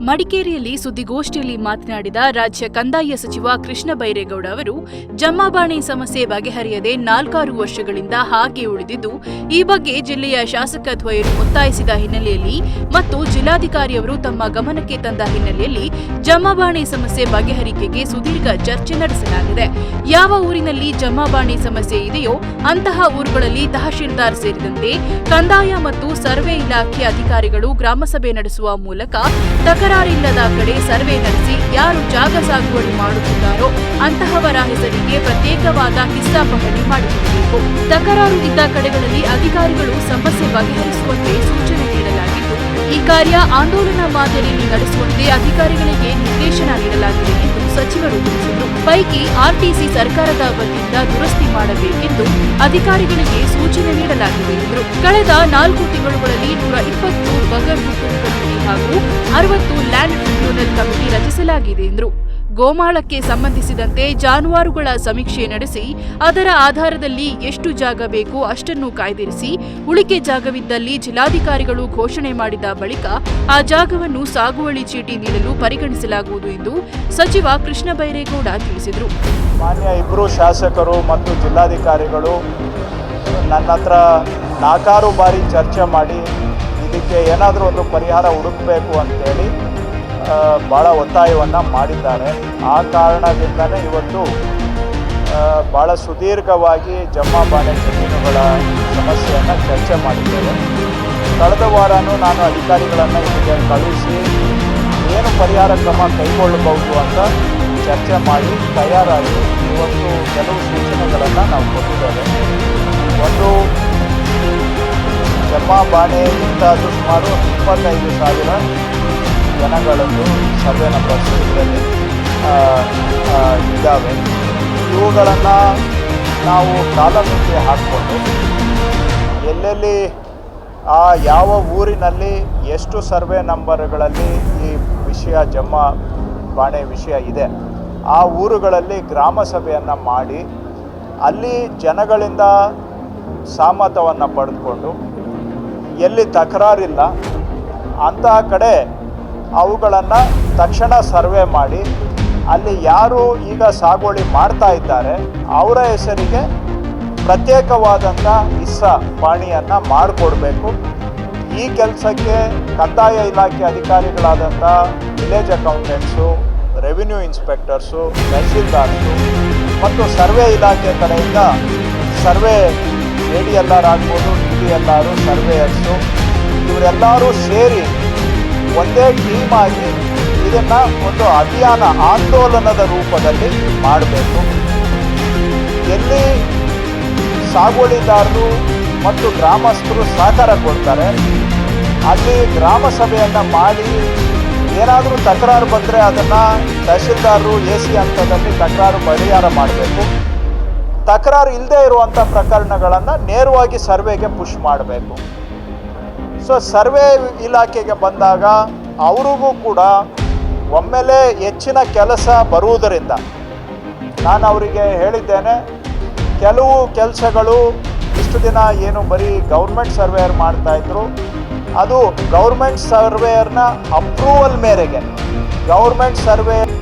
ಮಡಿಕೇರಿಯಲ್ಲಿ ಸುದ್ದಿಗೋಷ್ಠಿಯಲ್ಲಿ ಮಾತನಾಡಿದ ರಾಜ್ಯ ಕಂದಾಯ ಸಚಿವ ಕೃಷ್ಣ ಬೈರೇಗೌಡ ಅವರು ಜಮಾಬಾಣೆ ಸಮಸ್ಯೆ ಬಗೆಹರಿಯದೆ 4 ವರ್ಷಗಳಿಂದ ಹಾಗೆ ಉಳಿದಿದ್ದು, ಈ ಬಗ್ಗೆ ಜಿಲ್ಲೆಯ ಶಾಸಕ ದ್ವಯರು ಒತ್ತಾಯಿಸಿದ ಹಿನ್ನೆಲೆಯಲ್ಲಿ ಮತ್ತು ಜಿಲ್ಲಾಧಿಕಾರಿಯವರು ತಮ್ಮ ಗಮನಕ್ಕೆ ತಂದ ಹಿನ್ನೆಲೆಯಲ್ಲಿ ಜಮಾಬಾಣೆ ಸಮಸ್ಯೆ ಬಗೆಹರಿಕೆಗೆ ಸುದೀರ್ಘ ಚರ್ಚೆ ನಡೆಸಲಾಗಿದೆ. ಯಾವ ಊರಿನಲ್ಲಿ ಜಮಾಬಾಣೆ ಸಮಸ್ಯೆ ಇದೆಯೋ ಅಂತಹ ಊರುಗಳಲ್ಲಿ ತಹಶೀಲ್ದಾರ್ ಸೇರಿದಂತೆ ಕಂದಾಯ ಮತ್ತು ಸರ್ವೆ ಇಲಾಖೆ ಅಧಿಕಾರಿಗಳು ಗ್ರಾಮಸಭೆ ನಡೆಸುವ ಮೂಲಕ ತಕರಾರಿಲ್ಲದ ಕಡೆ ಸರ್ವೆ ನಡೆಸಿ ಯಾರು ಜಾಗ ಸಾಗುವಳಿ ಮಾಡುತ್ತಿದ್ದಾರೋ ಅಂತಹವರ ಹೆಸರಿಗೆ ಪ್ರತ್ಯೇಕವಾದ ಹಿಸ್ಸಾಪಹಣಿ ಮಾಡಿಕೊಳ್ಳಬೇಕು. ತಕರಾರು ಇದ್ದ ಕಡೆಗಳಲ್ಲಿ ಅಧಿಕಾರಿಗಳು ಸಮಸ್ಯೆ ಬಗೆಹರಿಸುವಂತೆ ಸೂಚನೆ ನೀಡಲಾಗಿದ್ದು, ಈ ಕಾರ್ಯ ಆಂದೋಲನ ಮಾದರಿಯಲ್ಲಿ ನಡೆಸುವಂತೆ ಅಧಿಕಾರಿಗಳಿಗೆ ನಿರ್ದೇಶನ ನೀಡಲಾಗಿದೆ ಎಂದು ಸಚಿವರು ತಿಳಿಸಿದರು. ಪೈಕಿ ಆರ್ಟಿಸಿ ಸರ್ಕಾರದ ವತಿಯಿಂದ ದುರಸ್ತಿ ಮಾಡಬೇಕೆಂದು ಅಧಿಕಾರಿಗಳಿಗೆ ಸೂಚನೆ ನೀಡಲಾಗಿದೆ ಎಂದರು. ಕಳೆದ 4 ತಿಂಗಳುಗಳಲ್ಲಿ 120 ಬಗರ್ ಹುಕುಂ ಕಮಿಟಿ ಹಾಗೂ 60 ಲ್ಯಾಂಡ್ ಟ್ರಿಬ್ಯುನಲ್ ಕಮಿಟಿ ರಚಿಸಲಾಗಿದೆ ಎಂದರು. ಗೋಮಾಳಕ್ಕೆ ಸಂಬಂಧಿಸಿದಂತೆ ಜಾನುವಾರುಗಳ ಸಮೀಕ್ಷೆ ನಡೆಸಿ ಅದರ ಆಧಾರದಲ್ಲಿ ಎಷ್ಟು ಜಾಗ ಬೇಕು ಅಷ್ಟನ್ನು ಕಾಯ್ದಿರಿಸಿ ಉಳಿಕೆ ಜಾಗವಿದ್ದಲ್ಲಿ ಜಿಲ್ಲಾಧಿಕಾರಿಗಳು ಘೋಷಣೆ ಮಾಡಿದ ಬಳಿಕ ಆ ಜಾಗವನ್ನು ಸಾಗುವಳಿ ಚೀಟಿ ನೀಡಲು ಪರಿಗಣಿಸಲಾಗುವುದು ಎಂದು ಸಚಿವ ಕೃಷ್ಣ ಬೈರೇಗೌಡ ತಿಳಿಸಿದರು. ಮಾನ್ಯ ಇಬ್ಬರು ಶಾಸಕರು ಮತ್ತು ಜಿಲ್ಲಾಧಿಕಾರಿಗಳು ನನ್ನ ಹತ್ರ 4 ಬಾರಿ ಚರ್ಚೆ ಮಾಡಿ ಇದಕ್ಕೆ ಏನಾದರೂ ಒಂದು ಪರಿಹಾರ ಹುಡುಕಬೇಕು ಅಂತೇಳಿ ಭಾಳ ಒತ್ತಾಯವನ್ನು ಮಾಡಿದ್ದಾರೆ. ಆ ಕಾರಣದಿಂದಲೇ ಇವತ್ತು ಭಾಳ ಸುದೀರ್ಘವಾಗಿ ಜಮಾಬಾಣೆ ಜಮೀನುಗಳ ಸಮಸ್ಯೆಯನ್ನು ಚರ್ಚೆ ಮಾಡಿದ್ದೇವೆ. ಕಳೆದ ವಾರನೂ ನಾನು ಅಧಿಕಾರಿಗಳನ್ನು ಇಲ್ಲಿಗೆ ಕಳುಹಿಸಿ ಏನು ಪರಿಹಾರ ಕ್ರಮ ಕೈಗೊಳ್ಳಬಹುದು ಅಂತ ಚರ್ಚೆ ಮಾಡಿ ತಯಾರಾಗಿ ಇವತ್ತು ಕೆಲವು ಸೂಚನೆಗಳನ್ನು ನಾವು ಕೊಟ್ಟಿದ್ದೇವೆ. ಒಂದು, ಜಮಾಬಾಣೆಯಿಂದ ಸುಮಾರು 25,000 ಜನಗಳದ್ದು ಸರ್ವೆ ನಂಬರ್ಸು ಇದರಲ್ಲಿ ಇದ್ದಾವೆ. ಇವುಗಳನ್ನು ನಾವು ಕಾಲಮಿತಿ ಹಾಕಿಕೊಂಡು ಎಲ್ಲೆಲ್ಲಿ ಯಾವ ಊರಿನಲ್ಲಿ ಎಷ್ಟು ಸರ್ವೆ ನಂಬರ್ಗಳಲ್ಲಿ ಈ ವಿಷಯ ಜಮಾಬಾಣೆ ವಿಷಯ ಇದೆ ಆ ಊರುಗಳಲ್ಲಿ ಗ್ರಾಮ ಸಭೆಯನ್ನು ಮಾಡಿ ಅಲ್ಲಿ ಜನಗಳಿಂದ ಸಹಮತವನ್ನು ಪಡೆದುಕೊಂಡು ಎಲ್ಲಿ ತಕರಾರಿಲ್ಲ ಅಂತಹ ಕಡೆ ಅವುಗಳನ್ನು ತಕ್ಷಣ ಸರ್ವೆ ಮಾಡಿ ಅಲ್ಲಿ ಯಾರು ಈಗ ಸಾಗುವಳಿ ಮಾಡ್ತಾ ಇದ್ದಾರೆ ಅವರ ಹೆಸರಿಗೆ ಪ್ರತ್ಯೇಕವಾದಂಥ ಹಿಸ್ಸಾ ಪಾಣಿಯನ್ನು ಮಾಡಿಕೊಡ್ಬೇಕು. ಈ ಕೆಲಸಕ್ಕೆ ಕಂದಾಯ ಇಲಾಖೆ ಅಧಿಕಾರಿಗಳಾದಂಥ ವಿಲೇಜ್ ಅಕೌಂಟೆಂಟ್ಸು, ರೆವಿನ್ಯೂ ಇನ್ಸ್ಪೆಕ್ಟರ್ಸು, ತಹಸೀಲ್ದಾರ್ಸು ಮತ್ತು ಸರ್ವೆ ಇಲಾಖೆ ಕಡೆಯಿಂದ ಸರ್ವೆ ADLR ಆಗ್ಬೋದು, TDLR, ಸರ್ವೇಯರ್ಸು ಇವರೆಲ್ಲರೂ ಸೇರಿ ಒಂದೇ ಟೀಮ್ ಆಗಿ ಇದನ್ನು ಒಂದು ಅಭಿಯಾನ ಆಂದೋಲನದ ರೂಪದಲ್ಲಿ ಮಾಡಬೇಕು. ಎಲ್ಲಿ ಸಾಗುವಳಿದಾರರು ಮತ್ತು ಗ್ರಾಮಸ್ಥರು ಸಹಕಾರ ಕೊಡ್ತಾರೆ ಅಲ್ಲಿ ಗ್ರಾಮ ಸಭೆಯನ್ನು ಮಾಡಿ ಏನಾದರೂ ತಕರಾರು ಬಂದರೆ ಅದನ್ನು ತಹಶೀಲ್ದಾರರು AC ಹಂತದಲ್ಲಿ ತಕರಾರು ಪರಿಹಾರ ಮಾಡಬೇಕು. ತಕರಾರು ಇಲ್ಲದೆ ಇರುವಂಥ ಪ್ರಕರಣಗಳನ್ನು ನೇರವಾಗಿ ಸರ್ವೆಗೆ ಪುಷ್ ಮಾಡಬೇಕು. ಸೊ ಸರ್ವೆ ಇಲಾಖೆಗೆ ಬಂದಾಗ ಅವ್ರಿಗೂ ಕೂಡ ಒಮ್ಮೆಲೆ ಹೆಚ್ಚಿನ ಕೆಲಸ ಬರುವುದರಿಂದ ನಾನು ಅವರಿಗೆ ಹೇಳಿದ್ದೇನೆ, ಕೆಲವು ಕೆಲಸಗಳು ಇಷ್ಟು ದಿನ ಏನು ಬರೀ ಗೌರ್ಮೆಂಟ್ ಸರ್ವೇಯರ್ ಮಾಡ್ತಾಯಿದ್ರು, ಅದು ಗೌರ್ಮೆಂಟ್ ಸರ್ವೇಯರ್ನ ಅಪ್ರೂವಲ್ ಮೇರೆಗೆ ಗೌರ್ಮೆಂಟ್ ಸರ್ವೇಯರ್